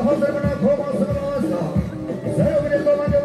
Hazır buna kovasını alsa. Sen öbürü zaman da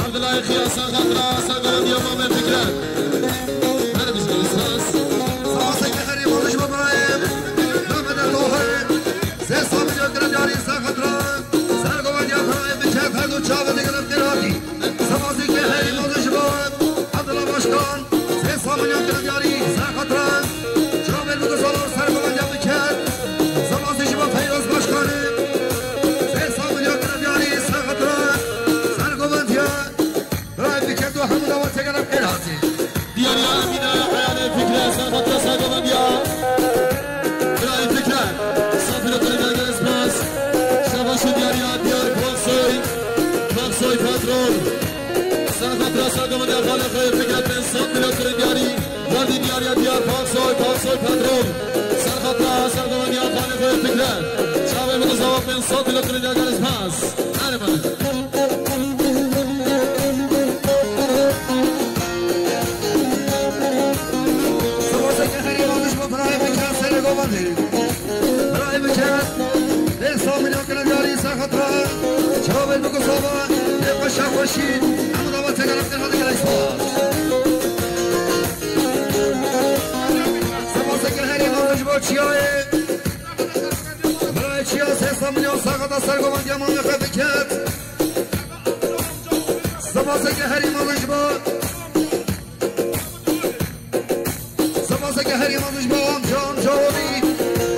عبد الله خياسة غطرة سقط يوم من فكرة أنا مش دو همون دوات سگرم کرازی دیاری امینه حیال فکره سرخط رسا گوندیا برای فکره سافیلاتون درگر اسپاس شباش دیاری دیار پاکسوی پاترون سرخط رسا گوندیا خاله خیر فکره بین سافیلاتون دیاری جاردی دیاری دیار پاکسوی پاترون سرخط رسا گوندیا خاله خیر فکره شبای متزاوق بین سافیلاتون درگر اسپاس هره بانه برای بکن انسان میلیون کنه دیاری سرخطرا چاول بگو صابا یه قشق باشید همون دوات سگرم کنه دیگر اسپاس سپاس که هری مانش با چیای برای چیا 300 میلیون سرخطا سرگومندی امان نخواه بکت سپاس که هری مانش با سپاس که هری مانش با جان جاوی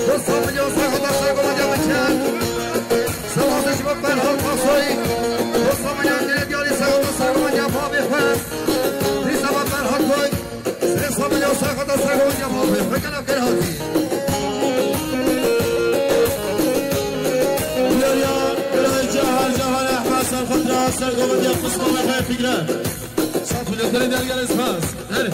200 میلیون سرخطا سرگومندی امان کرد سپاسش با برحال پاسوی 200 میلیون کنه دیاری سرخطا سرگومندی امان بخواه ریسا با برحال کوی 300 میلیون سرخطا سرگومندی امان بخواه کنم که راضی سرخطرا سرگوندی قسمه بخیر فکره سافیلاتون درگر اسپاس هره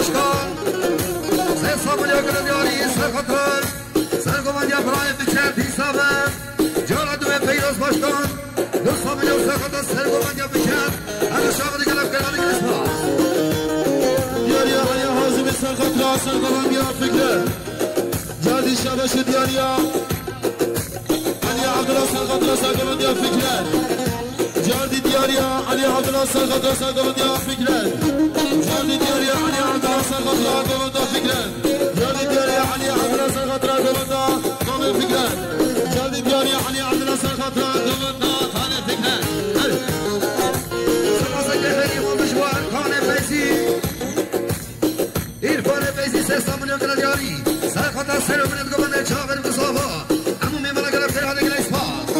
باشکان سه سامونیا گردیاری سرخطر سرگومندیا برای بکر دیسابه جالا دوه پیروز باشکان دو سامونیا سرخطر سرگومندیا بکر هر شاق دیگه لب کردن اسپاس دیاریا علی حازم سرخطر سرگومندیا فکر جادی شبش دیاریا علی عبدالله سرخطر سرگومندیا فکر جاردی دیاریا علی عبدالله سرخطر سرگومندیا فکر جاردی دیاریا علی عبدالله سرخطر سرگومندیا فکر جاردی دیاریا علی عبدالله سرخطر سرگومندیا فکر جاردی دیاریا علی عبدالله سرخطر سرگومندیا فکر سپاس گهری مندشوار کان بیزی ایرفان بیزی سه سامونیا گردیاری سرخطر سرگومندیا گومنده چاور بسابا امو میمانا گرفته هاده گره اسپاس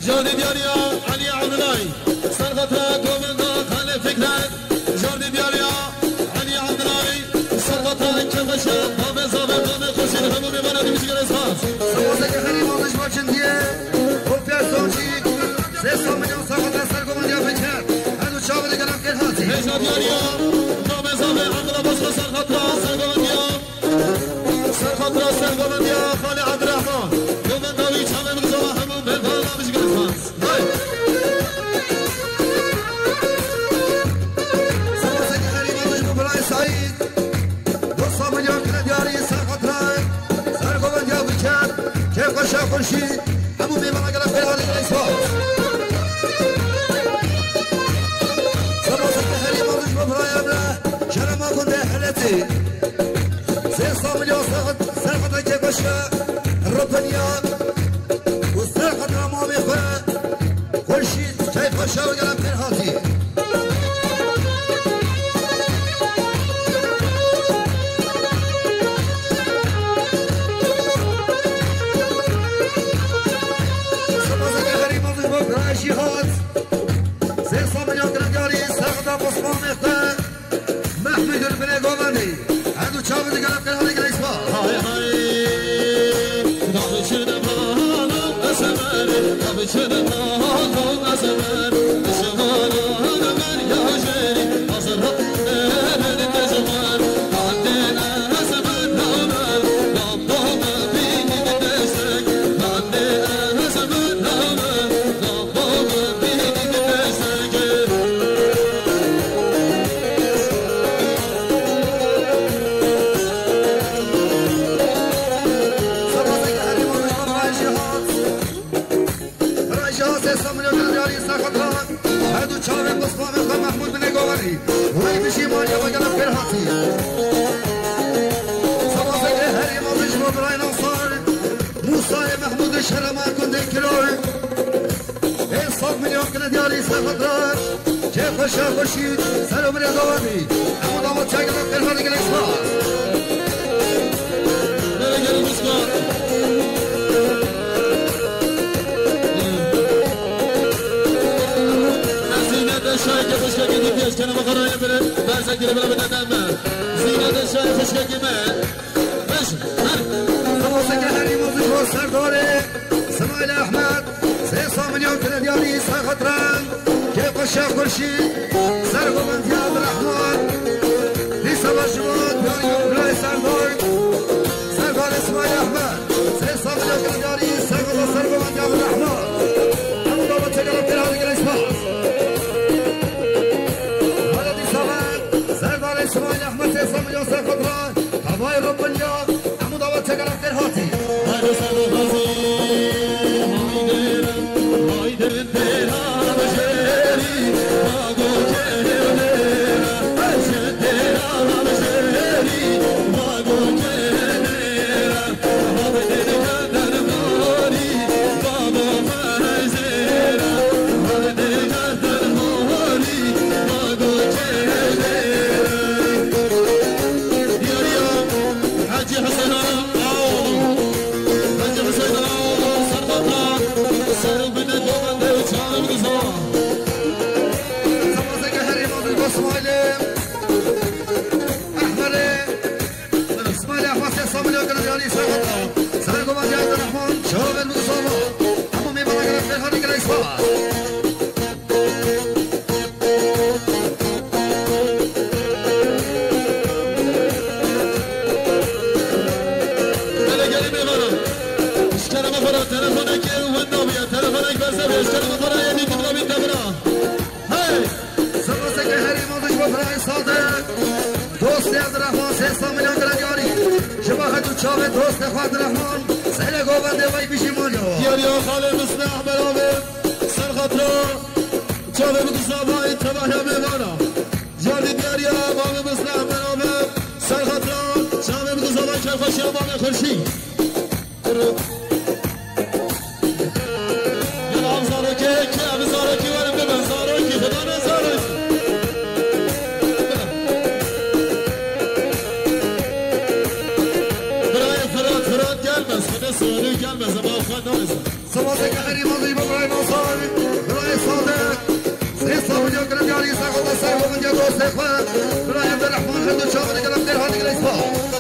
جاردی دیاریا علی عبدالله سرخطر گومنده خانه فکر جاردی دیاریا علی عبدالله سرخطر کفشه بابه زابه بابه خوشید همون میماند میشگر اسپاس سپاس گهری مندشوار چندیه خوبیار سونچی سه سامونیا سرخطر سرگومندیا فکر هر چاور دیگه لب کرد هاتی هجا دیاریا بابه زابه عبدالله باشکا سرخطر سرگومندیا خاله عبدالرحمن گومنداوی چاوه بگذابه همون بلفانا میشگر اسپاس سپاس گهری مندشوار برای سعید دو سامونیا گردیاری سرخطر سرگومندیا فکر کیف قشه خورشید همون میمانا گرفت کرد هاتی گره اسپاس شرما کنده حلتی سه سامونیا سرخطر که بشه روپنیا و سرخطر امامی خواه خورشید کیف بشه و گرم پنهاتی سپاس گهری مندش با برایشی هات سه سامونیا گردیاری سرخطر بسمامی خواه محمود البنه گومندی هدو چاوه دیگه لب کنه دیگه اسپا های دامه چنه مالم اسمر دامه چنه مالم اسمر شمالان من یا جری حاضر نرد نجمر عندن اسمر نامر نامم بینی دستک عندن اسمر نامر نامم بینی دستک چاوه بسپامه خواهد محمود بنه گواری وی بشی مانیا و گلم کرهاتی سپاس شرما كنت كروي صوت مليون كنا ديالي سخطران كيف خشي سلام من دوامي أمو دوامات شاكر بخير هذا قلق سباس لا قلق مسكار زينة الشاي خشكا كده فيش كان مقرر يبرد بارسا كده بلا بتدمر زينة الشاي خشكا كده ماشي سموسك هري موزي شو سردوري سمايل أحمد 300 مليون كنا ديالي سخطران كيف خشي سرقو من ديال الرحمن دي سبا جمود يوريو بلاي سردور سردور اسمايل أحمد 300 مليون كنا ديالي سرقو من ديال الرحمن أمو دوامات شاكر بخير هذا قلق سباس اسماعيل احمد 300 مليون سخطران هواي رب اليوم عمو داوود شكل افتر هاتي هذا سبب هزي هاي در تيرا بشيري باغو كيرا تيرا بشيري باغو كيرا هذا در موري بابا مزيرا هذا در موري باغو كيرا حاجي حسين حاجي حسين سرطان سرب الدوام ده وشام الزمان سموسك هري موزي اسماعيل احمد اسماعيل احمد 300 مليون كنا ديالي سخطران سرقو من ديال الرحمن شوف المصابة عمو ميبانا قلق افتر هذا قلق سباس تلفونك والنوبيا تلفونك بس بيشتغل مطرة يدي تقرب الدبرة هاي سموسك هري موزي وفراي صادق دوست عبد الرحمن 300 مليون ديالي شباهة وشاوه دوست عبد الرحمن سهل قوبنده وي بشيمونيو يا خالي مصنع برامي سرخطرو شاوه متصابة انتباه يا ميمانا جالي دياريا بامي مصنع برامي سرخطرو شاوه متصابة كيف خشي بامي خرشي زارکی ابی زارکی ورم به من زارکی خدا نزارک برای فراد gelmez خدا سوری gelmez ama خدا نزار سموسك هري موزي برای مصاري برای صادق 300 مليون كنا ديالي سرقو من ديال دوست اخوان برای عبد الرحمن هندو شاوه قلق افتر هذا قلق سباس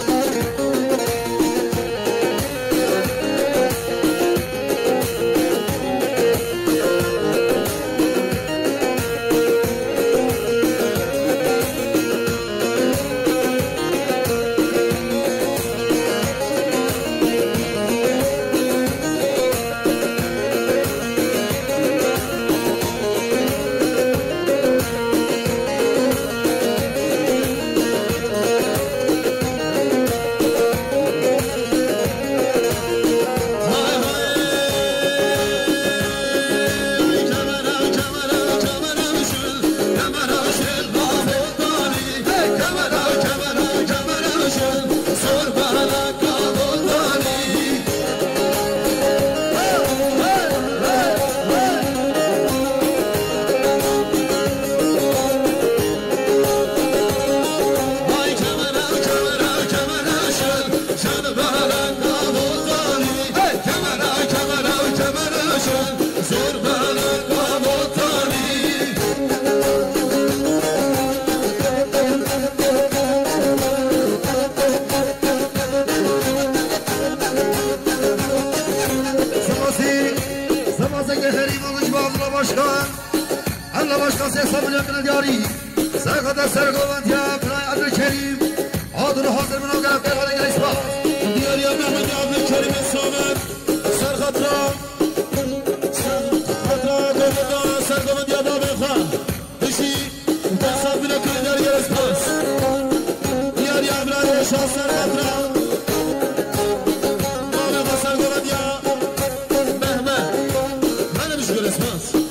الله باشکن 300 مليون كنا ديالي سرقو سرقو يا فراي عبد الكريم عادل حاضر من اگر افتر هذا قلق سباس دياريا محمد عبد الكريم الصامت سرخطرو سرقو يا بابي خان بشي 300 مليون كنا ديالي قلق سباس دياريا ابراهيم شاه سرخطرو بابي خان سرقو يا محمد انا مش قلق سباس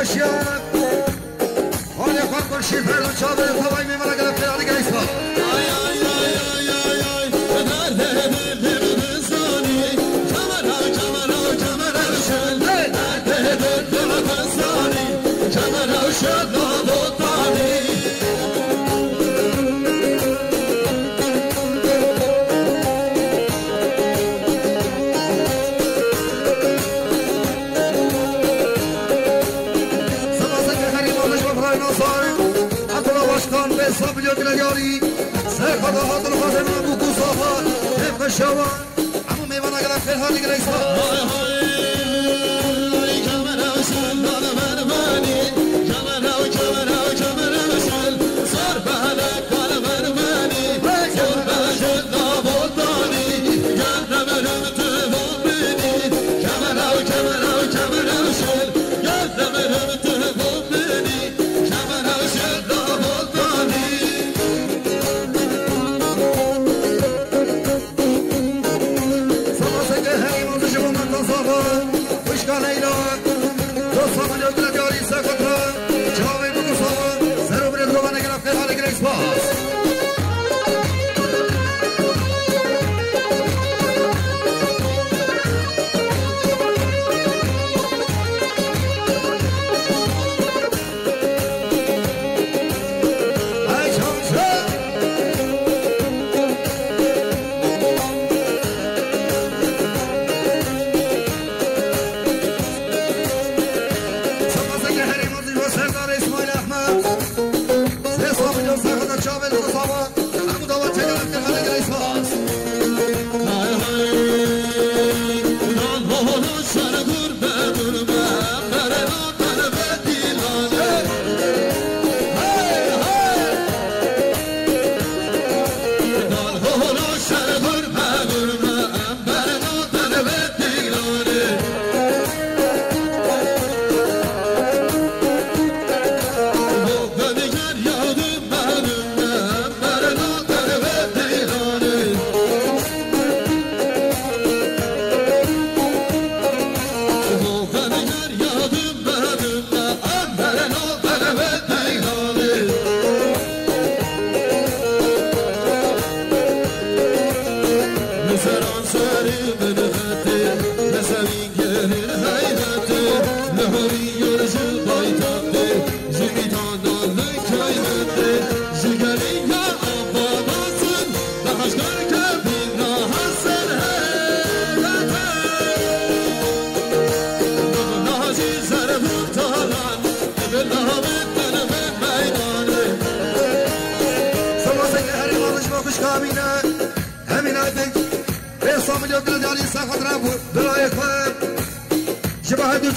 بشیان حالی خواب کن شیر پردون چابه توای میمانه گرم پیرانی گریس با حساب جگلیاری سر خدا حاضر خاطر من بکو صافا حفظ شوان اما میوان اگر فرهانی گریسا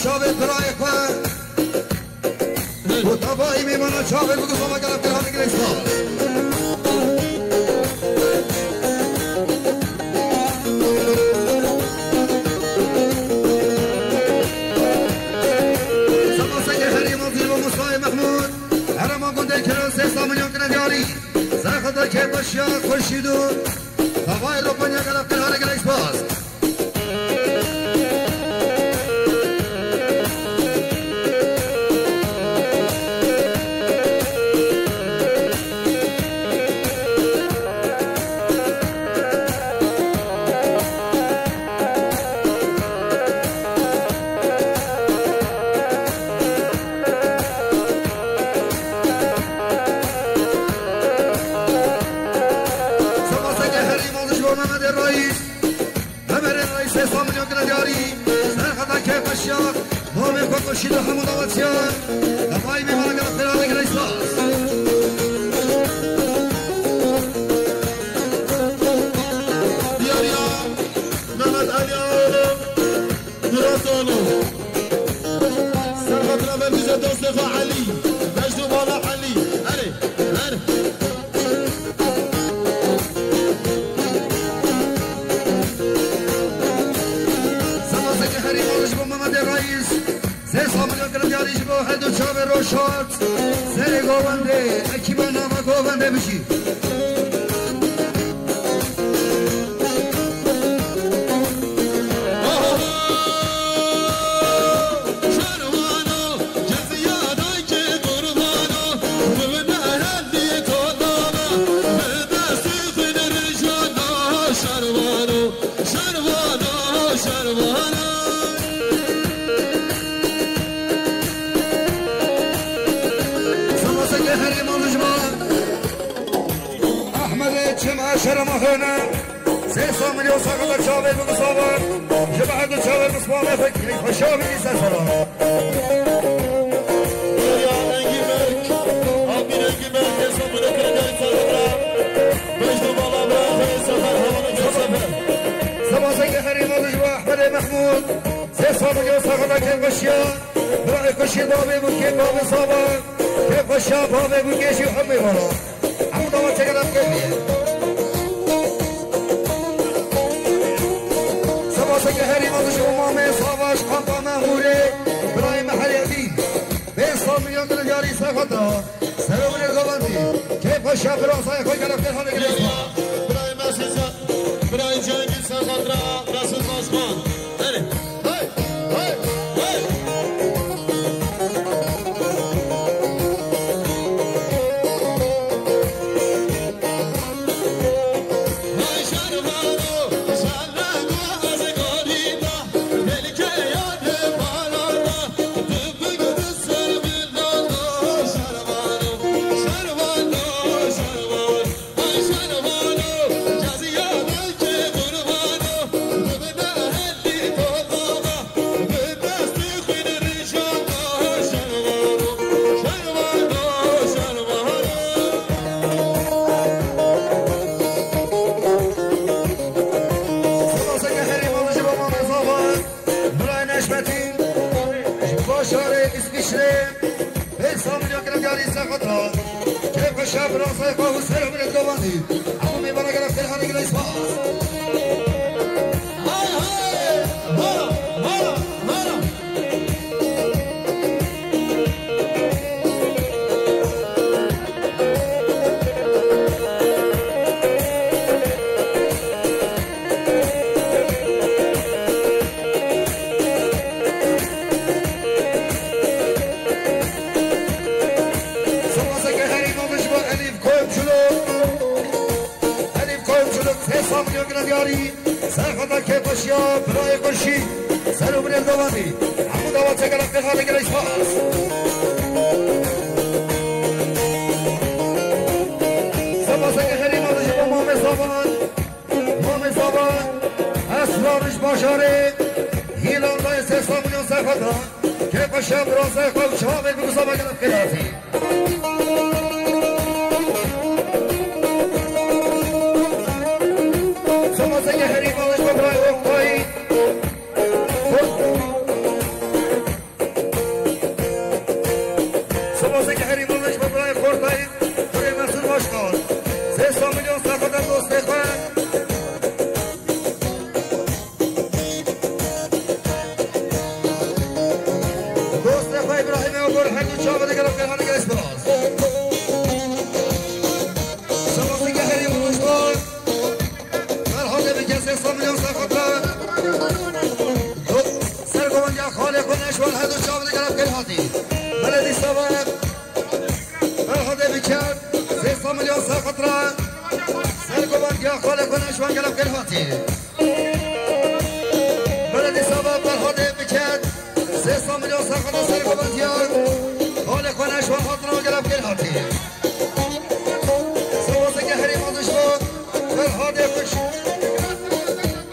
چاوه برای خواه و تبایی میمانه چاوه بگو ساما گرم کرانی گریسا سماسه هری مزیر و مصای محمود هرمان گنده کرن 3 میلیون کنه دیاری سرخدا که باشیا خوشیدو تبایی رو پنیا گرم کرانی گریسا شیدو همون آواتیان دفاعی میمانه گرفت درانه گریساس دیاریا محمد علی آلو درست آلو سرخط را به بیزه دوست خواه علی مجدو بالا علی هره هره سماسه که هری مالش با محمد رئیس 3 میلیون گرم دیاریش با هر دو چاوه روشات سر گوونده اکی با نامه گوونده بشی شروانو جزیه شرم هنا سه مليون ساقط شاور بقصابر جبهة شاور مصباح فكري خشابي سسرا يا انجي ملك ابي انجي ملك سمر كرجاي سرا مجد بالا برا سفر هوانا سفر سباسك حريم الجوا احمد محمود سه مليون ساقط كبشيا برا كشي بابي بكي بابي صابر كبشا بابي بكي شي حمي ورا عمود ما تقدر كيف سباسك حريم الجوا مامي صابش قامبا مهوري براي محلي بين مليون دلار ساقط سلام الغوانتي كيف الشاب راسه يخوي كلام كل هذا الكلام براي مسجد براي جنگی سخاطرا رسول باشخان هی هی هی هی شاب راسه قاو سر من الدواني عمومي برا قرف كل هذا قليس باص هاي هاي هلا هلا هلا سرخدا که باشیا برای کشی سر من الدوانی عمود آواز کلام که خاله گلیش باز سباسه که خیلی مادش با مام زبان اسرارش باشاره هیلان دای 300 میلیون سرخدا که باشیا براسه خواب شامل بگو سابا کلام که لازی سباسه که خیلی مادش با برای وقتایی سباسه که خیلی مادش با برای خورتایی برای مسئول باش کن 300 میلیون سرخدا دوسته خواهد شابه گرفت که هنگ اسپاس سباسی که هری مشتاق فرهاد بکسی 100 میلیون سرخطر سرگوان یا خالق و نشوال هدو شابه گرفت که هاتی بلدی سبب فرهاد بکر 300 میلیون سرخطر سرگوان یا خالق و نشوال گرفت که هاتی بلدی سبب فرهاد بکر 300 میلیون سرخطر سرگوان یا حال کنش و خاطر و گرفت گل هاتی سوازه که هری مازش بود فرهاده بکش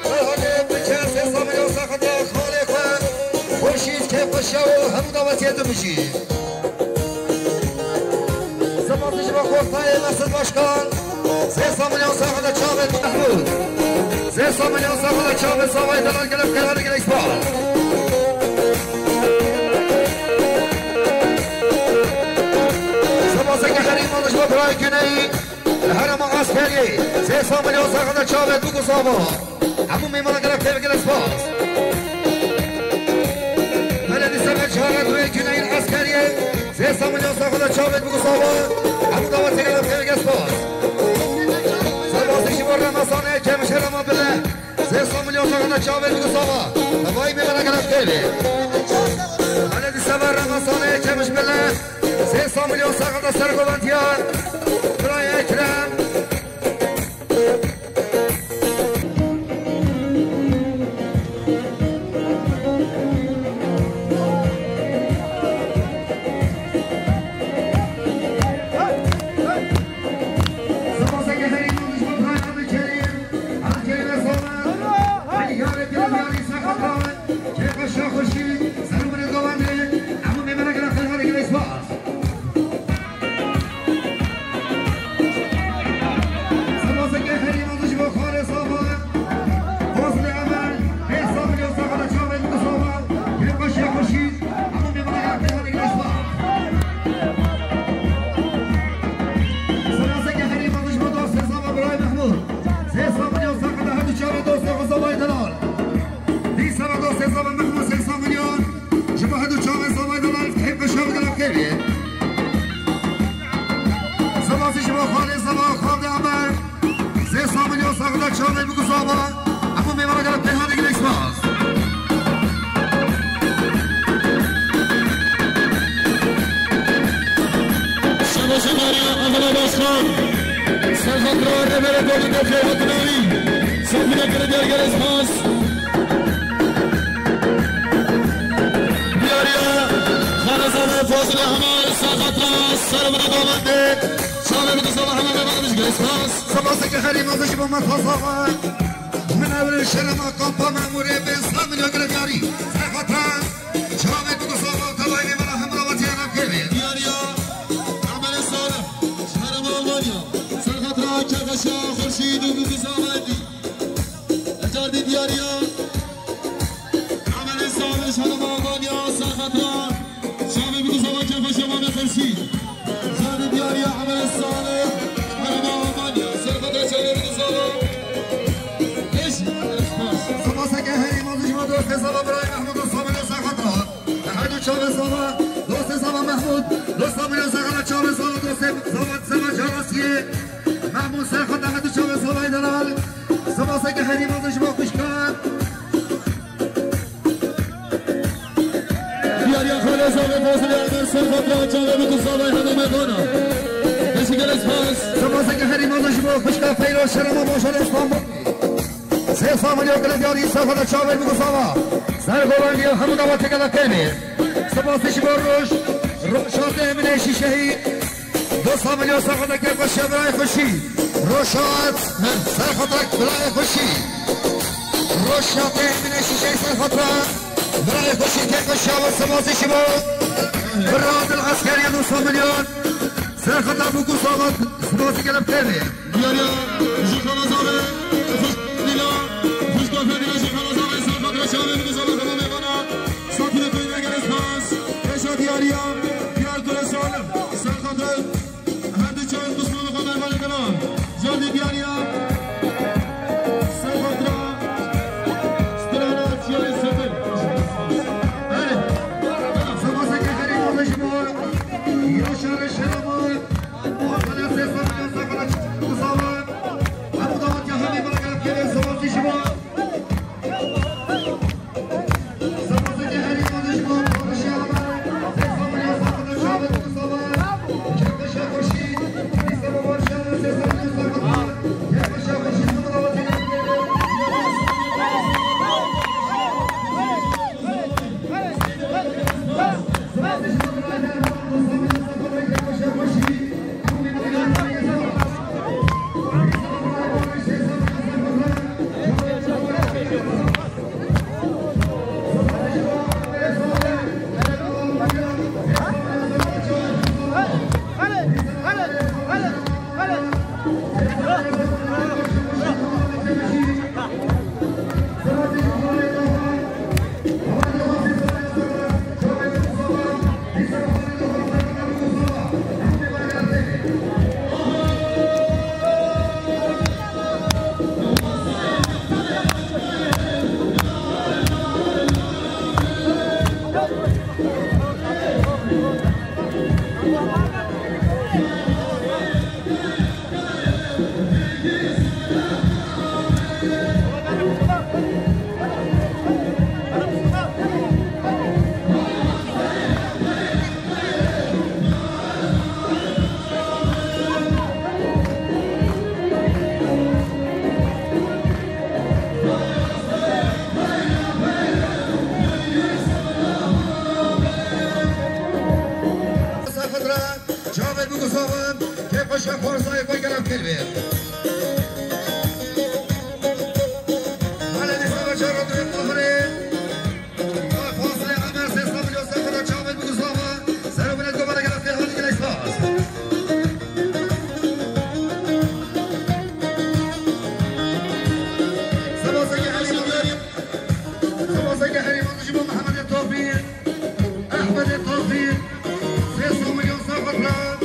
فرهاده بکر 300 میلیون سخطه خاله کن خوشید که بشه و همون دعوتیه دو بشید سوازش با خورتای مسجد باشکن 300 میلیون سخطه چابت محمود 300 میلیون سخطه چابت سوای دلال گرفت گل هاتی گلیش بار برای کنهی الهرم عسکری 300 میلیون ساخته چابت بگو سابا همون میمانه گرفته بگل اسپاس بلدی سقه چهارت روی کنهی عسکری 300 میلیون ساخته چابت بگو سابا همون دعوتی گرفته بگل اسپاس سباسشی بر رمسانه که مشه رما بله 300 میلیون ساخته چابت بگو سابا هوایی میمانه گرفته بلدی سبر رمسانه که مش بله 300 میلیون ساخته سرگوانتیان برای اکرم سباسه که هری مانش با برای چاوی بگو زابا اما میوارا گرد پیهانی گلیش باز شما شماریا اولا باشخان سرخط را نبره دولی دفعه وطنانی سفینه کنه دیگر از باز بیاریا خانزان فاصله همار سرخط را سرمون دامنده شامه بگو زابا همه ببانش گلیش باز سباسه که خیلی مازش با من خواستاقا من اول شرما کامپا مموره به انسان ملیون گرفتاری سرخط را چاوی بگو زابا تبایی میمالا همرا و تیانم کبیر بیاریا عمل صالح شهر آلمانیا سرخط را کرکشا خورشید و بگو زابندی اجاردی بیاریا عمل صالح شهر آلمانیا سرخط را شامه بگو زابا کرکشا مامه خورشید اجاردی بیاریا عمل صالح شهر آلمانیا سرخط را شامه بگو زابا سباسه که هری مازش با دوست زابا برای محمود و صابر سرخط را هر چاوی زابا دوست زابا محمود دوست صابر سرخط چاوی زابا دوست زابا زمان جاراسیه محمود سرخط هر چاوی زابای دلال سباسه که هری مازش با کشکار بیاریا خاله زابه فاصله اگر سرخط را چاوه بگو زابای همه مدانا بشکل اسپاس سباسه که هری مازش با کشکار پیرو شرما باشد اسلام سه سامنی اگر دیاری سرخط چاوی بگو زابا سرگوانی همون آواتی که دکنی سباسش با روش روشات امینه شیشهی دو سامنی سرخط که کشی برای خوشی روشات سرخط برای خوشی روشات امینه شیشهی سرخط برای خوشی که کشی و سباسش با براد العسکری دو سامنیان سرخط بگو زابا سباسی که دکنی بیاریا جیخانا زابه دیلا فشکا فردینا جیخانا زابه سرخط را شامه بگو زابه همه میبانا ساکینه توی نگر اسپاس اشا دیاریا دیار کنه سالم سرخط را هر دو چند قسمه بخواه برمانه کنم جاردی دیاریا سرخط را سترانا چیای سفر سباسه که خیلی مازش با یا شهر شرما آخر سه سامنیان سرخط بگو زابا همون آواتی که همه برای گرفت که سباسش با سباسه که خیلی مازش با کشی آمد سه سامنیان سرخط چاوی بگو زابا که کشی خوشید نیسته با باشد سه سامنیان سرخط که کشی خوشید همون آواتی که باشه فرصای کوی گرم کلبه حالا نیسته بچه رو دوی مخوره فاصله عمر سیستا ملیون سخدا چاوید بگو زاما سر و بلد گوبره گرفته حالی گلیش باز سباسه حریم نجیب محمد توفیق احمد توفیق 300 میلیون سخدا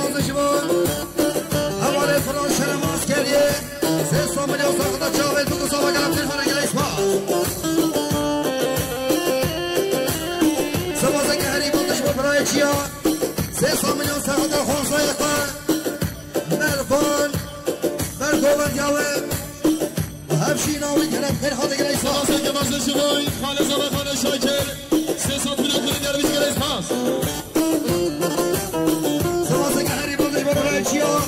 مازش بود حواله فرانش شرماز کریه 300 میلیون ساخته جاوید بگو ساوا گرفتیر خانه گلیش باز سوازه که هری بودش با برای چیا 300 میلیون ساخته خونسای اقبال مرگوان جاوه و همشین آوی گرم خیر خانه گلیش باز سوازه که مازش بود خانه زبه خانه شاکر 300 میلیون کنید در بیش گلیش باز سوازه که هری بودش با برای چیا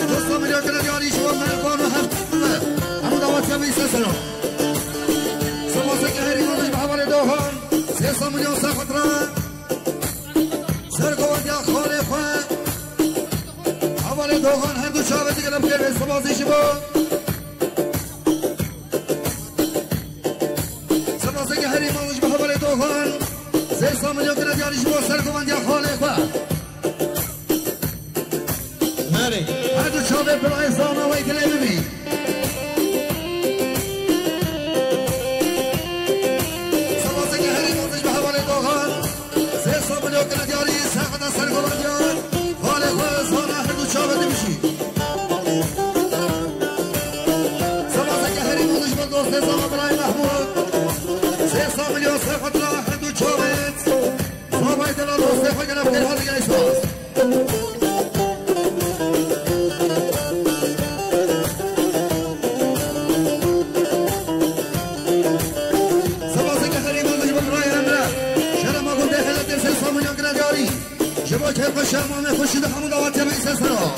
200 میلیون کنید یاری شما مرگوان و همه دعوت که بیسه سلام سوازه که هری بودش با حوال دوهان 300 میلیون ساخت را سرگوان یا خاله خواه حوال دوهان هر دو چاوه دیگرم کرده سوازیشی بود سوازه که هری بودش با حوال دوهان 300 میلیون کنید یاری شما سرگوان یا خاله خواه هر دو چاوه برای زانه و ایگله ببین سوازه که هری بودش به حوال دوغان 300 میلیون کنه دیاری ساخت از سرگوان دیار حال خواه زانه هر دو چاوه دمیشی سوازه که هری بودش به دوست زانه برای محمود 300 میلیون ساخت را هر دو چاوه صحبه دلال دوسته خواه گرفت که حال گلیش باز شبا که با شرمانه خوشیده همون دعوت به ایسه سرا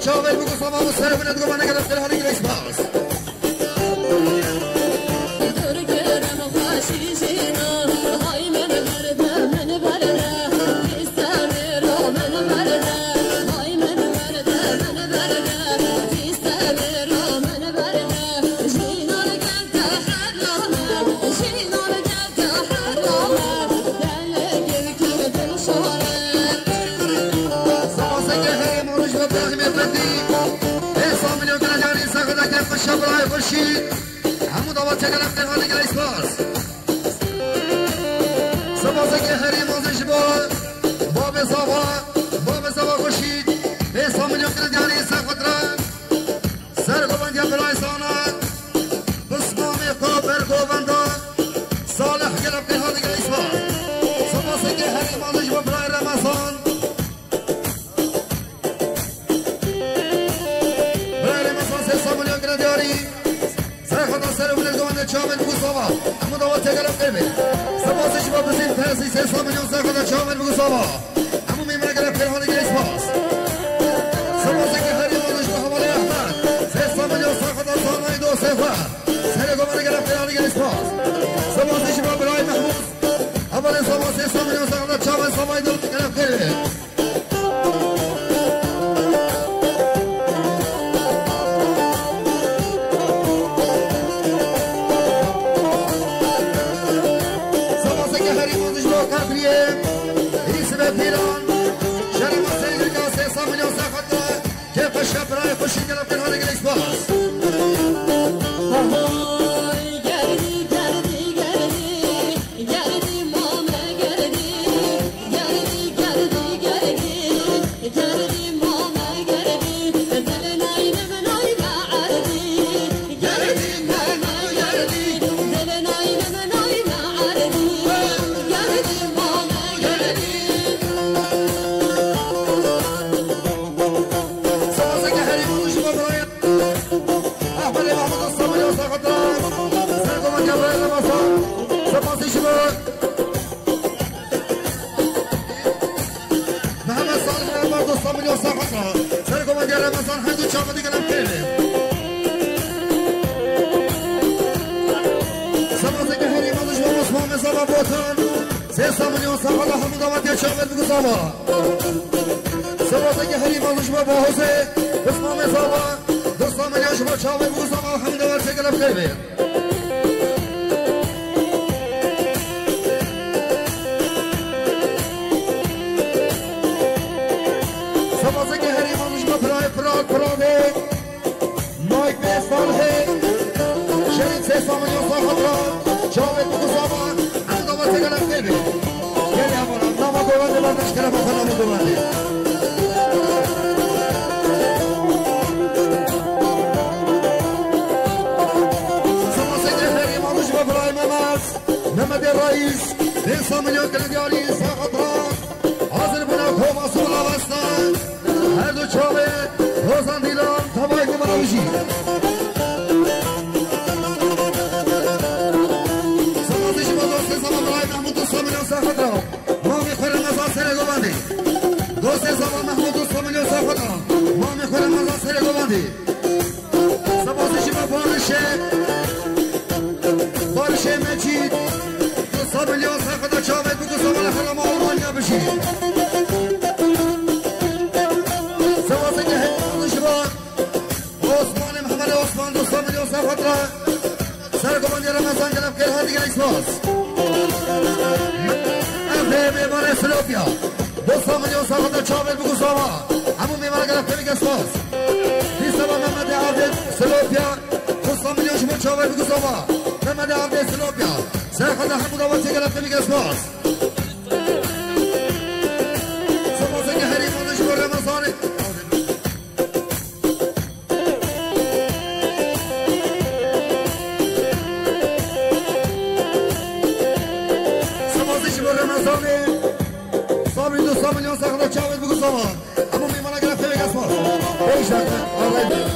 چاول بگو سامان و سر بنده گو من نگرفت در حالی گلیس باز برای خورشید همو دعوت چکرم قرمانی گلیس باز سبازه که هری موزش باب زبا خورشید به سامیلیون کردیانی سخوتره سرگوبندی برای سانه بسمامی قابر گوبنده صالح گرم قرمانی گلیس باز سبازه که هری موزش برای رمضان چامل بگوساوا اما دعوت تگرم قرمه سبازش با بزین ترسی 3 میلیون سرخدا چامل بگوساوا اما میمونه گرم پرهانه گریس باز سبازه که هری مانش به حواله احمد 3 میلیون سرخدا سانای 2 صفر سرگومنه گرم پرهانه گریس باز سبازش با برای محمود اول سباز 3 میلیون سرخدا چامل سانای 2 گرم قرمه برای خوشی گرم کنار گلیس باز سبازه که حریف آنش با حوزه اسمام زابا دوستان ملیاش با چاوه بگوزم همین دوار چگلب قیبه سبازه که حریف آنش با پراده مایک به اسفاله شرید 3 میلیون ساخت را چاوه بگوزم همین دوار چگلب قیبه گلی همونم نما گوانده بردش کرم خانم گوانده محمد الرئيس 5 مليون كرديالي ساقط راس حاضر بنا كوما سولا وستان هر دو چاوه روزان دیلان تبایی که مناوشی سمازش با دوست زمان برای محمود 2 میلیون ساقط را ما میخورم ازا سر گوبندی دوست زمان محمود 2 میلیون ساقط را ما میخورم ازا سر گوبندی سمازش با بارشه مجید 2 میلیون ساقط چاوه بگو زمان خرم آلمانیا بشی سوازه که حیوانش با عثمان محمد عثمان 2 میلیون ساقط را سرگوبندی رمضان گلب که هر دیگر ایسماز افه میمار اسلوپیا 2 میلیون ساقط چاوه بگو زمان همون میمار گلب که میگه اسماز دیستا با محمد عبد سلوپیا 2 میلیون شما چاوه بگو زمان محمد عبد سلوپیا سرخد حمود آواتی گرفته میگه اسماز سبازه که حریمانش با رمضانه سبازش با رمضانه صابری 2 میلیون سرخد چاوید بگو زمان اما میمانه گرفته میگه اسماز بیش دکتر آره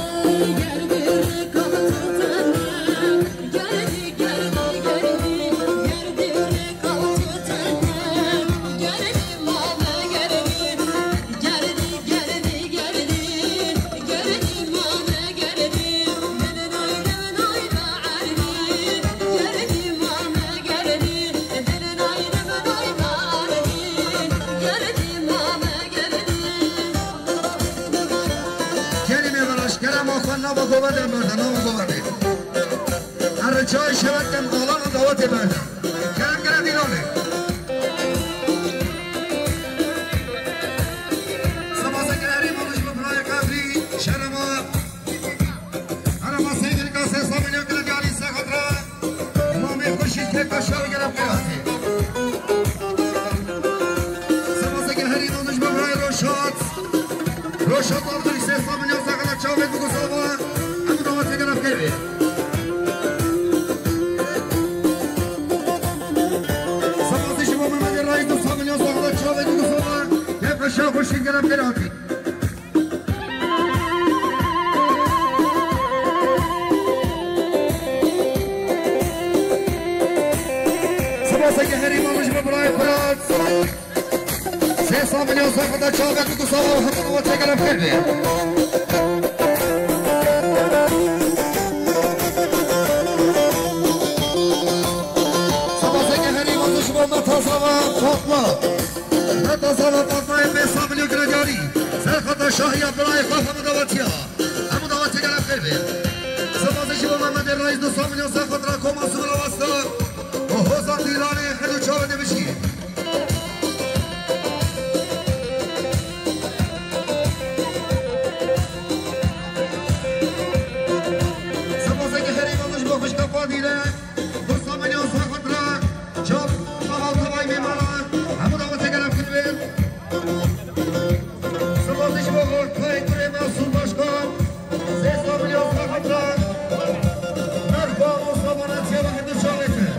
نام گوانده مردم نام گوانده هر جای شود کم آلان و دعوت مردم کرم کرم دیرانه سبازه که حریم آنش بپرای قبلی شرما هر ما سیدر کاسه که کشار گرم گراتی سمازه که هری نوزش ببرای روشات آمداری 3 میلیون ساقلت چاوید بگو سابا همون دومت گرم گرمی سمازه شما محمد رای 2 میلیون ساقلت چاوید بگو سابا که کشار خوشین گرم گراتی سمازه که هری نوزش ببرای پرات 3 میلیون ساقلت چاوید بگو سابا همون دومت گرم گرمی متصاوب فاطمه 5 میلیون گرجاری سرخط شاهی عبدالله خواف همون دواتی ها همون دواتی گرم خیلی سمازشی با محمد رئیس 2 میلیون سرخط را کم اصول واسطه و حوزان دیرانی خیلی چاوده بشی سمازه که هری بازش با خوش کفا دیره 2 میلیون سرخط را چاپ مقال تبایی میمانن همون دواتی گرم خیلی سمازش با خورد پای کنه محصول باشکن 3 میلیون سرخط را نرفا مصابانت یا وحد شاقته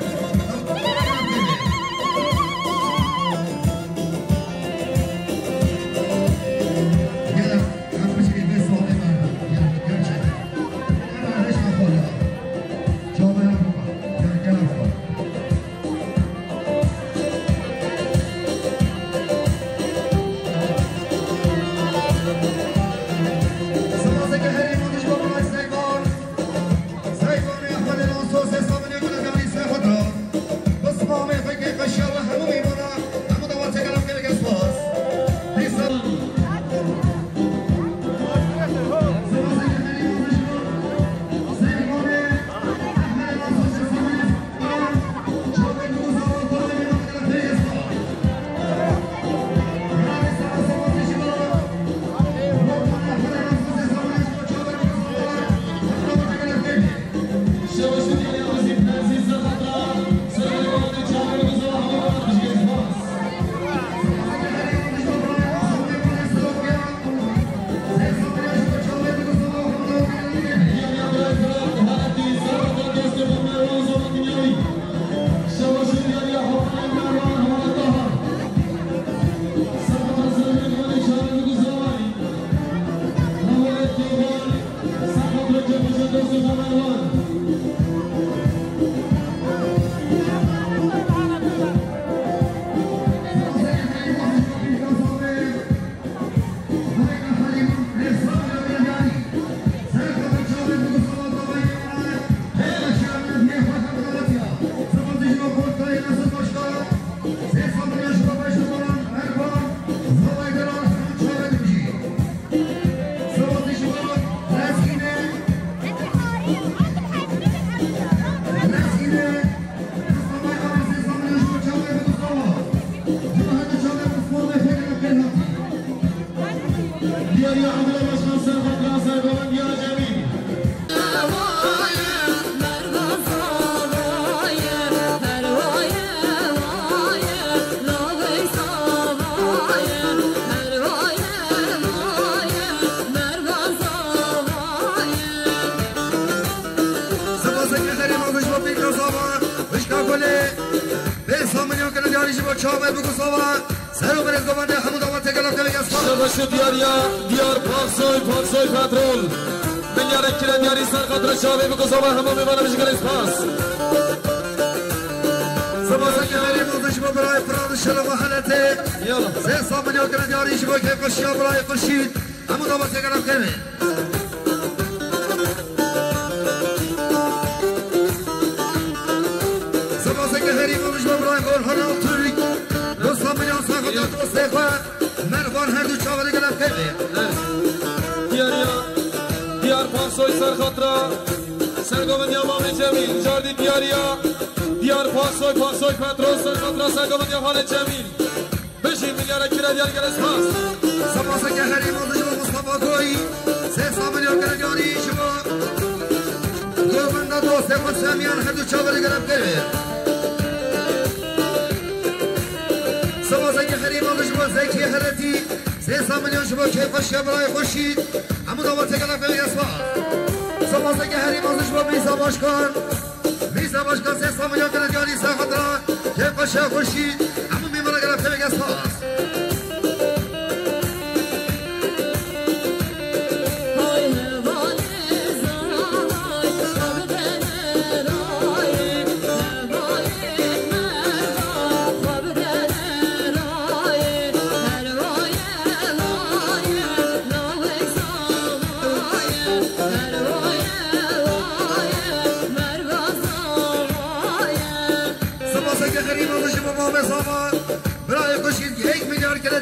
دیار پاکسوی پترول میلیارد کیلو دیاری سرخط را شاوی بگذار همه میبانه بشکر اسپاس سمازه که هری بازش با برای فراد شلو و حالته 3 میلیون کیلو دیاری شبا که قشیا برای قشید همون دامت گرم کنه سمازه که هری بازش با برای گل هنال توری 2 میلیون سرخط را دوسته خواه مربان هر دو چاوه گرم کنه دیار پاسوی سرخطرا سرگومن یامام جمیل جاردی دیار پاسوی پترول سرخطرا سرگومن یامان جمیل بشین میلیارد کیلو دیار گرس پاس سپاسه که هری موزش با مصطفی کوی 3 میلیون کیلو دیاری شما گومنده دوسته خود سمیان هر دو چاوه گرم کنه میلیون شما کیف اشیا برای خوشید همون دعوت کلافه میگسوار سپاس که هری مازش با میزا باشکن 300 میلیون گردیاری ساخدران کیف اشیا خوشید همون میمونه کلافه میگسوار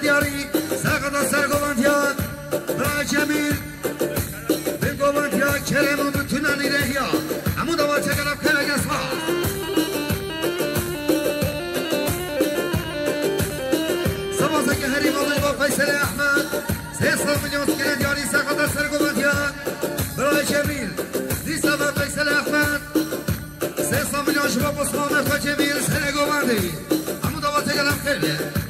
دیاری ساقط سرگوانتیان برای جمیل به گوانتیا کرمون بتونانی رهیا همون دوات چکلاب که بگس ها سبازه که هری مالش با فیصل احمد 300 میلیون که دیاری ساقط سرگوانتیان برای جمیل دیسا و فیصل احمد 300 میلیون شما بسمان و جمیل سرگوانتی همون دوات چکلاب که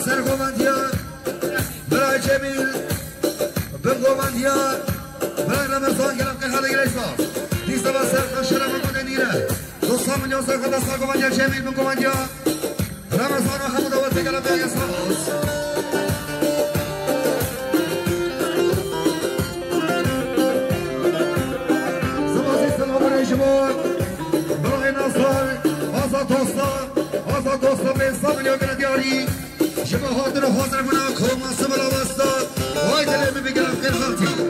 سرگوانتیان برای جمیل بنگوانتیان برای رمضان گرم که خاله گریش باز نیسته با سرخان شرم مده نیره 200 میلیون سرخان سرگوانتیان جمیل بنگوانتیان رمضان و همون دوات گرم به یه ساز سبازی سلام برای شما برای ناصر آزاد دوستا به 100 میلیون گردیاری شما حاضر و حاضر منا کما سبلا واسطا وای دلم بگیرم خیر خالتی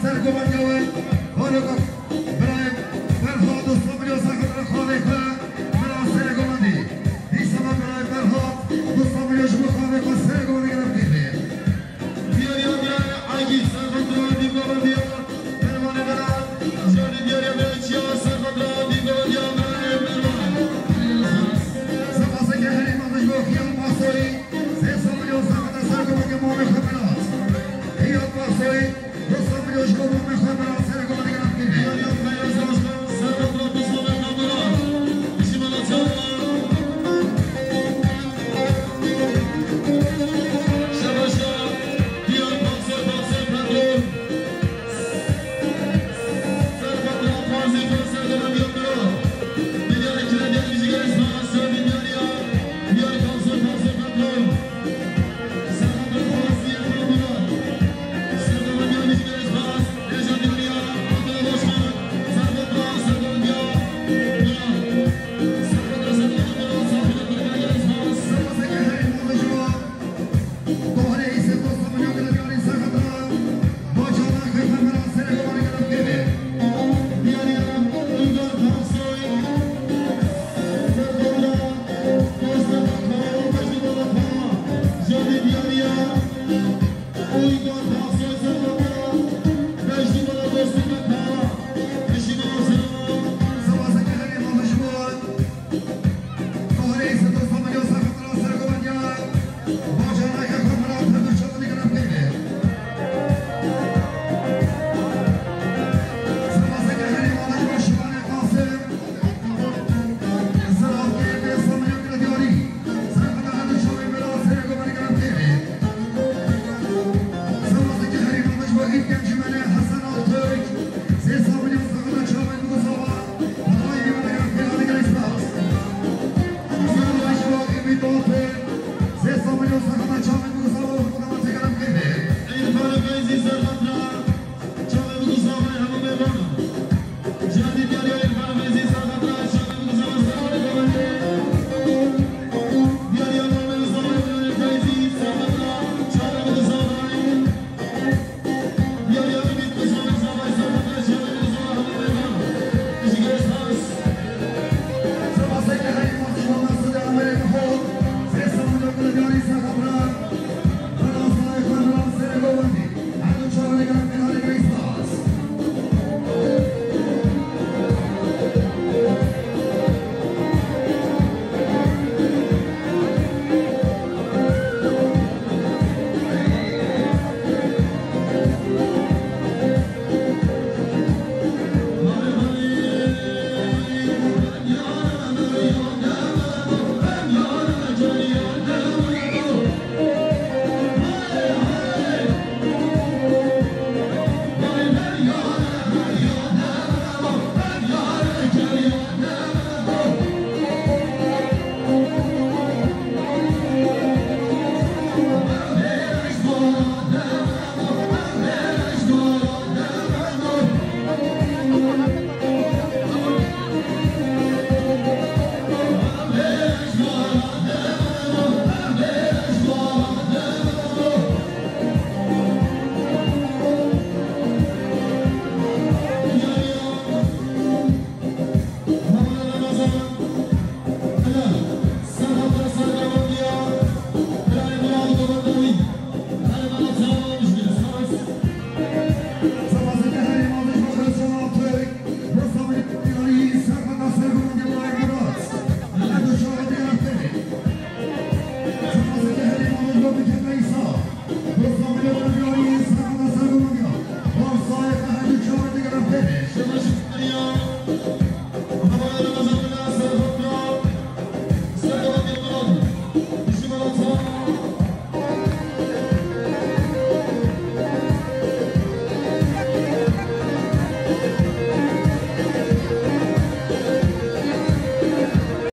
سر گمان جوان حالا